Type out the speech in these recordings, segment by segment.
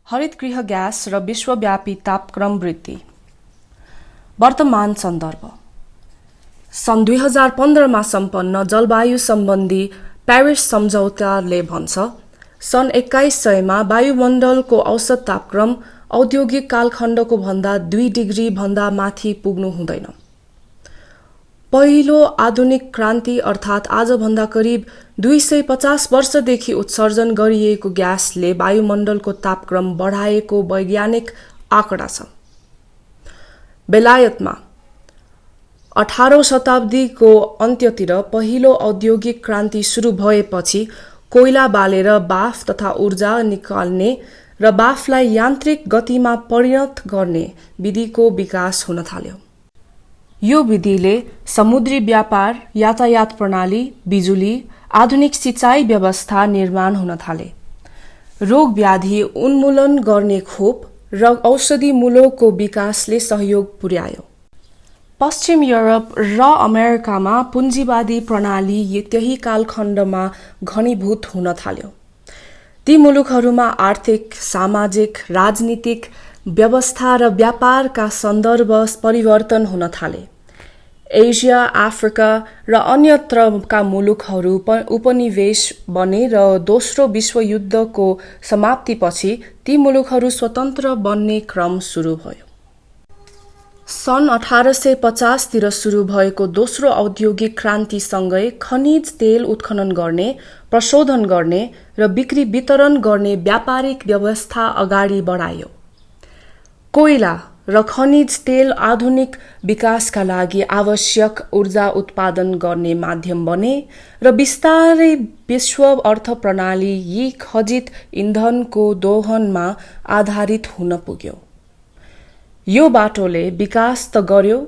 हरितगृह ग्यास र विश्वव्यापी तापक्रम वृद्धि। वर्तमान सन्दर्भ। सन् 2015 सम्पन्न जलवायु सम्बन्धी प्यारिस सम्झौताले भन्छ सन् 2100 वायुमण्डलको औसत तापक्रम औद्योगिक कालखण्डको भन्दा 2 डिग्री भन्दा माथि पुग्नु हुँदैन। पहिलो आधुनिक क्रान्ति अर्थात् आजभन्दा करिब 250 वर्षदेखि उत्सर्जन गरिएको ग्यासले वायुमण्डलको तापक्रम बढाएको वैज्ञानिक आँकडा छ। बेलायतमा 18औं शताब्दीको अन्त्यतिर पहिलो औद्योगिक क्रान्ति सुरु भएपछि कोइला बालेर बाफ तथा ऊर्जा निकाल्ने र बाफलाई यान्त्रिक गतिमा परिणत गर्ने विधिको विकास हुन थाल्यो। यो विधिले समुद्री व्यापार, यातायात प्रणाली, बिजुली, आधुनिक सिँचाइ व्यवस्था निर्माण हुन थाले। रोग व्याधि उन्मूलन गर्ने खोप र औषधिमूलकको विकासले सहयोग पुर्यायो। पश्चिम युरोप र अमेरिकामा पुञ्जीवादी प्रणाली त्यही कालखण्डमा घनीभूत हुन थाल्यो। ती मुलुकहरूमा आर्थिक, सामाजिक, राजनीतिक व्यवस्था र व्यापारका सन्दर्भ परिवर्तन हुन थाले। एसिया, अफ्रिका र अन्यत्रका मुलुकहरू उपनिवेश बने र दोस्रो विश्वयुद्धको समाप्तिपछि ती मुलुकहरू स्वतन्त्र बन्ने क्रम सुरु भयो। सन् 1850 तिर सुरु भएको दोस्रो औद्योगिक क्रान्तिसँगै खनिज तेल उत्खनन गर्ने, प्रशोधन गर्ने र बिक्री वितरण गर्ने व्यापारिक व्यवस्था अगाडि बढायो। कोइला र खनिज तेल आधुनिक विकासका लागि आवश्यक ऊर्जा उत्पादन गर्ने माध्यम बने र बिस्तारै विश्व अर्थ प्रणाली यी खजित इन्धनको दोहनमा आधारित हुन पुग्यो। यो बाटोले विकास त गर्यो,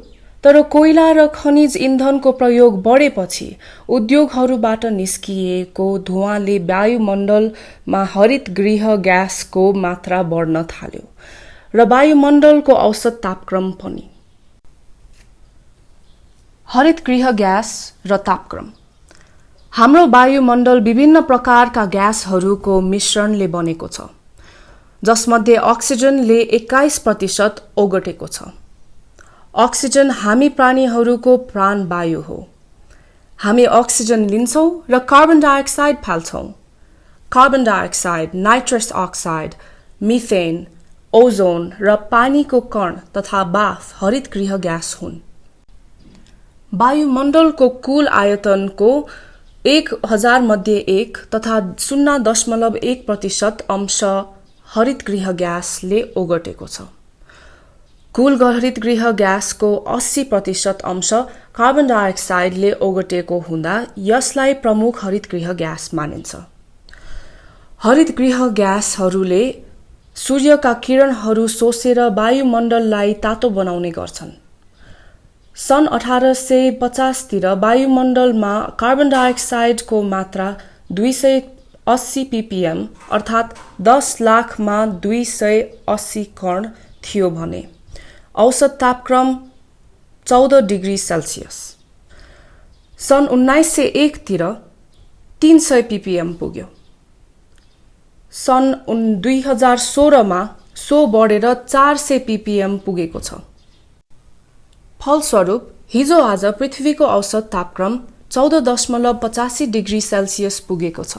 तर कोइला र खनिज इन्धनको प्रयोग बढेपछि उद्योगहरूबाट निस्किएको धुवाँले वायुमण्डलमा हरितगृह ग्यासको मात्रा बढ्न थाल्यो र वायुमण्डलको औसत तापक्रम पनि। हरितगृह ग्यास र तापक्रम। हाम्रो वायुमण्डल विभिन्न प्रकारका ग्यासहरूको मिश्रणले बनेको छ, जसमध्ये अक्सिजनले 21% ओगटेको छ। अक्सिजन हामी प्राणीहरूको प्राणवायु हो। हामी अक्सिजन लिन्छौँ र कार्बन डाइअक्साइड फाल्छौँ। Carbon dioxide, nitrous oxide, methane, ozone र पानीको कण तथा बाफ हरितगृह ग्यास हुन्। वायुमण्डलको कुल आयतनको 1000 मध्ये 1 तथा 0.1% अंश हरितगृह ग्यासले ओगटेको छ। कुल हरितगृह ग्यासको 80% अंश कार्बन डाइअक्साइडले ओगटेको हुँदा यसलाई प्रमुख हरितगृह ग्यास मानिन्छ। हरितगृह ग्यासहरूले सूर्यका किरणहरू सोसेर वायुमण्डललाई तातो बनाउने गर्छन्। सन् 1850 तिर वायुमण्डलमा कार्बन डाइअक्साइडको मात्रा 280 ppm अर्थात् 10 लाखमा 280 कण थियो भने औसत तापक्रम 14 डिग्री सेल्सियस। सन् 1901 तिर 300 ppm पुग्यो। सन् 2016 मा सो बढेर 400 ppm पुगेको छ। फलस्वरूप हिजो आज पृथ्वीको औसत तापक्रम 14.85 डिग्री सेल्सियस पुगेको छ,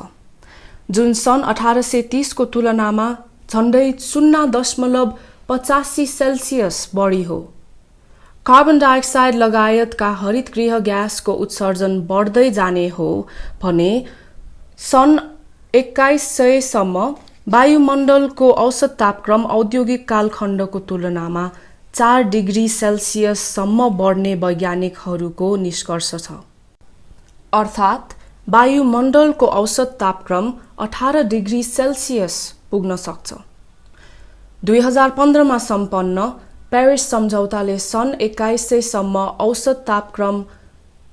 जुन सन् 1830 को तुलनामा झण्डै 0.85 सेल्सियस बढी हो। कार्बन डाइअक्साइड लगायतका हरितगृह ग्यासको उत्सर्जन बढ्दै जाने हो भने सन् 2100 सम्म वायुमण्डलको औसत तापक्रम औद्योगिक कालखण्डको तुलनामा 4 डिग्री सेल्सियस सम्म बढ्ने वैज्ञानिकहरूको निष्कर्ष छ। अर्थात् वायुमण्डलको औसत तापक्रम 18 डिग्री सेल्सियस पुग्न सक्छ। 2015 मा सम्पन्न प्यारिस सम्झौताले सन् 2100 सम्म औसत तापक्रम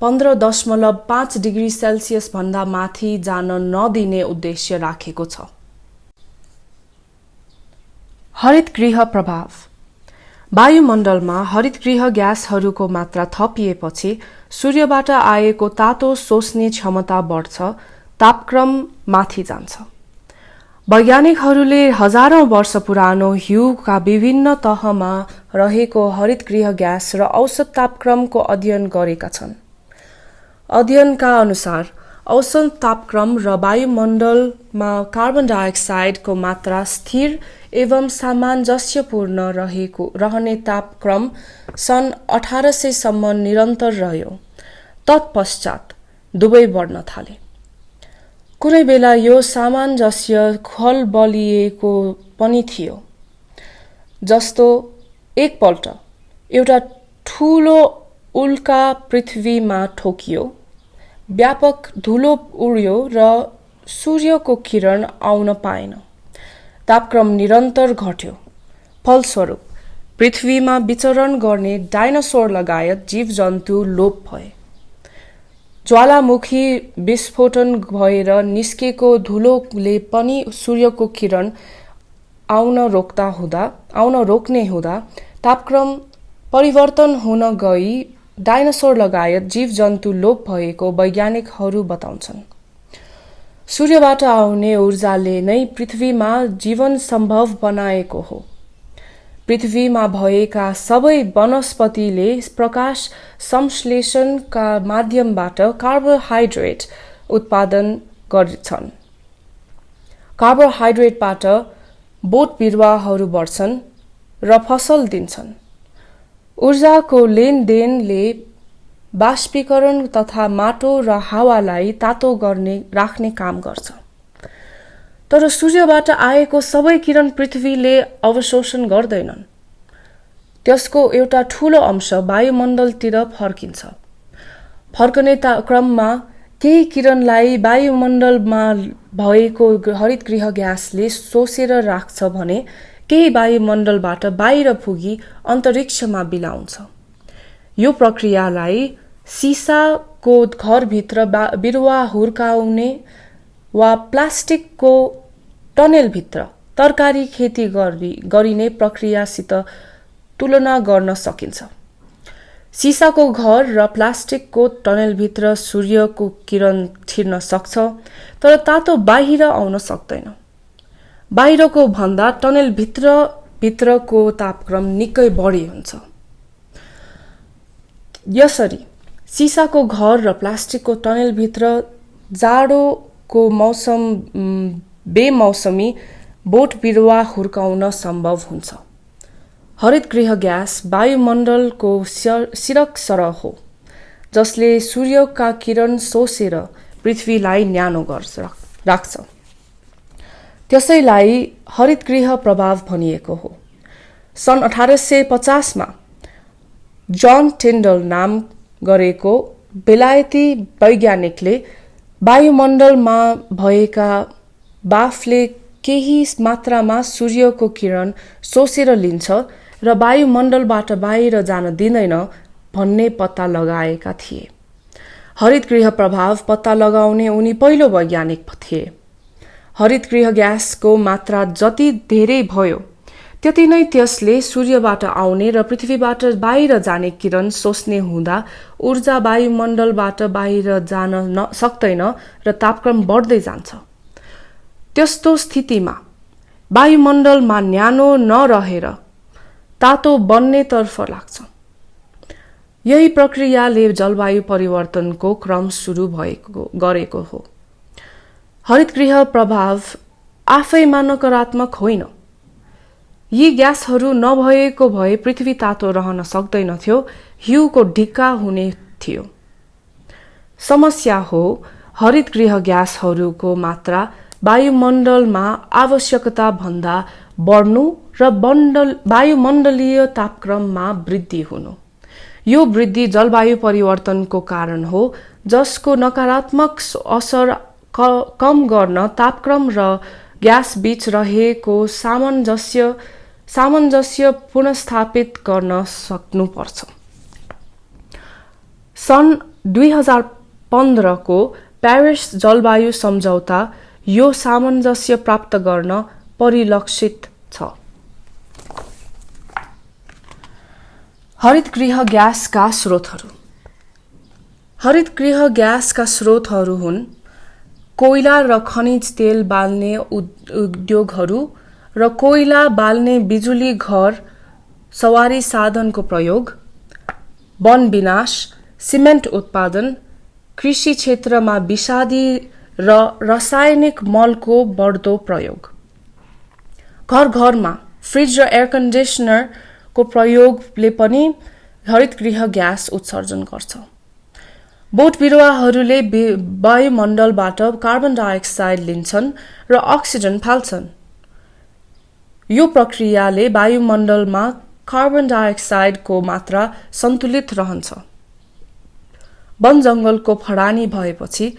15.5 डिग्री सेल्सियस भन्दा माथि जान नदिने उद्देश्य राखेको छ। हरितगृह प्रभाव। वायुमण्डलमा हरितगृह ग्यासहरूको मात्रा थपिएपछि सूर्यबाट आएको तातो सोच्ने क्षमता बढ्छ, तापक्रम माथि जान्छ। वैज्ञानिकहरूले हजारौं वर्ष पुरानो ह्यूका विभिन्न तहमा रहेको हरितगृह ग्यास र औसत तापक्रमको अध्ययन गरेका छन्। अध्ययनका अनुसार औसत तापक्रम र वायुमण्डलमा कार्बन डाइअक्साइडको मात्रा स्थिर एवं सामञ्जस्यपूर्ण रहने तापक्रम सन् 1800 सम्म निरन्तर रह्यो। तत्पश्चात दुवै बढ्न थाले। कुनै बेला यो सामञ्जस्य खलबलिएको पनि थियो, जस्तो एकपल्ट एउटा ठूलो उल्का पृथ्वीमा ठोकियो, व्यापक धुलो उड्यो र सूर्यको किरण आउन पाएन। तापक्रम निरन्तर घट्यो। फलस्वरूप पृथ्वीमा विचरण गर्ने डाइनोसोर लगायत जीवजन्तु लोप भए। ज्वालामुखी विस्फोटन भएर निस्केको धुलोले पनि सूर्यको किरण आउन रोक्ने हुँदा तापक्रम परिवर्तन हुन गई डाइनोसोर लगायत जीवजन्तु लोप भएको वैज्ञानिकहरू बताउँछन्। सूर्यबाट आउने ऊर्जाले नै पृथ्वीमा जीवन सम्भव बनाएको हो। पृथ्वीमा भएका सबै वनस्पतिले प्रकाश संश्लेषणका माध्यमबाट कार्बोहाइड्रेट उत्पादन गर्छन्। कार्बोहाइड्रेटबाट बोट बिरुवाहरू बढ्छन् र फसल दिन्छन्। ऊर्जाको लेनदेनले बाष्पीकरण तथा माटो र हावालाई तातो राख्ने काम गर्छ। तर सूर्यबाट आएको सबै किरण पृथ्वीले अवशोषण गर्दैनन्। त्यसको एउटा ठूलो अंश वायुमण्डलतिर फर्किन्छ। फर्कने क्रममा केही किरणलाई वायुमण्डलमा भएको हरितगृह ग्यासले शोषेर राख्छ भने केही वायुमण्डलबाट बाहिर पुगी अन्तरिक्षमा बिलाउँछ। यो प्रक्रियालाई सिसाको घरभित्र बिरुवा हुर्काउने वा प्लास्टिकको टनेलभित्र तरकारी खेती गरिने प्रक्रियासित तुलना गर्न सकिन्छ। सिसाको घर र प्लास्टिकको टनेलभित्र सूर्यको किरण छिर्न सक्छ, तर तातो बाहिर आउन सक्दैन। बाहिरको भन्दा टनेलभित्रको तापक्रम निकै बढी हुन्छ। यसरी सिसाको घर र प्लास्टिकको टनेलभित्र जाडोको बेमौसमी बोट बिरुवा हुर्काउन सम्भव हुन्छ। हरितगृह ग्यास वायुमण्डलको सिरक सरह हो, जसले सूर्यका किरण शोषेर पृथ्वीलाई न्यानो राख्छ। त्यसैलाई हरितगृह प्रभाव भनिएको हो। सन् 1850 मा जन टिन्डल नाम गरेको बेलायती वैज्ञानिकले वायुमण्डलमा भएका बाफले केही मात्रामा सूर्यको किरण शोषेर लिन्छ र वायुमण्डलबाट बाहिर जान दिँदैन भन्ने पत्ता लगाएका थिए। हरितगृह प्रभाव पत्ता लगाउने उनी पहिलो वैज्ञानिक थिए। हरितगृह ग्यासको मात्रा जति धेरै भयो त्यति नै त्यसले सूर्यबाट आउने र पृथ्वीबाट बाहिर जाने किरण शोष्ने हुँदा ऊर्जा वायुमण्डलबाट बाहिर जान सक्दैन र तापक्रम बढ्दै जान्छ। त्यस्तो स्थितिमा वायुमण्डलमा न्यानो नरहेर तातो बन्नेतर्फ लाग्छ। यही प्रक्रियाले जलवायु परिवर्तनको क्रम सुरु गरेको हो। हरितगृह प्रभाव आफैमा नकारात्मक होइन। यी ग्यासहरू नभएको भए पृथ्वी तातो रहन सक्दैनथ्यो, हिउँको ढिक्का हुने थियो। समस्या हो हरितगृह ग्यासहरूको मात्रा वायुमण्डलमा आवश्यकता भन्दा बढ्नु र वायुमण्डलीय तापक्रममा वृद्धि हुनु। यो वृद्धि जलवायु परिवर्तनको कारण हो, जसको नकारात्मक असर कम गर्न तापक्रम र ग्यास बीच रहेको सामञ्जस्य पुनर्स्थापित गर्न सक्नुपर्छ। सन् 2015 को प्यारिस जलवायु सम्झौता यो सामञ्जस्य प्राप्त गर्न परिलक्षित छ। हरितगृह ग्यासका स्रोतहरू। हरितगृह ग्यासका स्रोतहरू हुन् कोइला र खनिज तेल बाल्ने उद्योगहरू र कोइला बाल्ने बिजुली घर सवारी साधनको प्रयोग, वन विनाश, सिमेन्ट उत्पादन, कृषि क्षेत्रमा विषादी र रासायनिक मलको बढ्दो प्रयोग, घर घरमा फ्रिज र एयर कन्डिसनरको प्रयोगले पनि हरितगृह ग्यास उत्सर्जन गर्छ। बोट बिरुवाहरूले वायुमण्डलबाट कार्बन डाइअक्साइड लिन्छन् र अक्सिजन फाल्छन्। यो प्रक्रियाले वायुमण्डलमा कार्बन डाइअक्साइडको मात्रा सन्तुलित रहन्छ। वन जङ्गलको फडानी भएपछि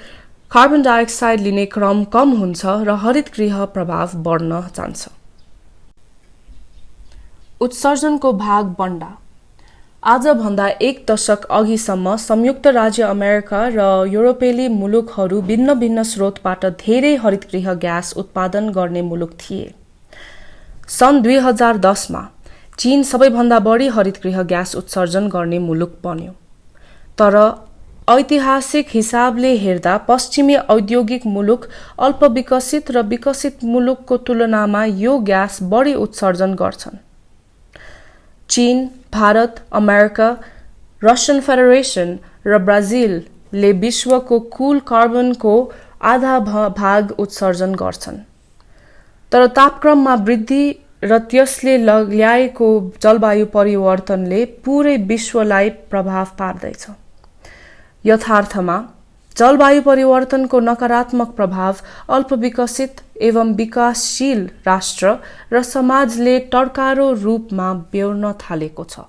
कार्बन डाइअक्साइड लिने क्रम कम हुन्छ र हरितगृह प्रभाव बढ्न जान्छ। उत्सर्जनको भाग बन्डा। आजभन्दा 1 दशक अघिसम्म संयुक्त राज्य अमेरिका र युरोपेली मुलुकहरू भिन्न भिन्न स्रोतबाट धेरै हरितगृह ग्यास उत्पादन गर्ने मुलुक थिए। सन् 2010 मा चीन सबैभन्दा बढी हरितगृह ग्यास उत्सर्जन गर्ने मुलुक बन्यो। तर ऐतिहासिक हिसाबले हेर्दा पश्चिमी औद्योगिक मुलुक अल्पविकसित र विकसित मुलुकको तुलनामा यो ग्यास बढी उत्सर्जन गर्छन्। चीन, भारत, अमेरिका, रसियन फेडरेसन र ब्राजिलले विश्वको कुल कार्बनको आधा भाग उत्सर्जन गर्छन्। तर तापक्रममा वृद्धि र त्यसले ल्याएको जलवायु परिवर्तनले पूरै विश्वलाई प्रभाव पार्दैछ। यथार्थमा जलवायु परिवर्तनको नकारात्मक प्रभाव अल्पविकसित एवं विकासशील राष्ट्र र समाजले टर्कारो रूपमा बेहोर्न थालेको छ।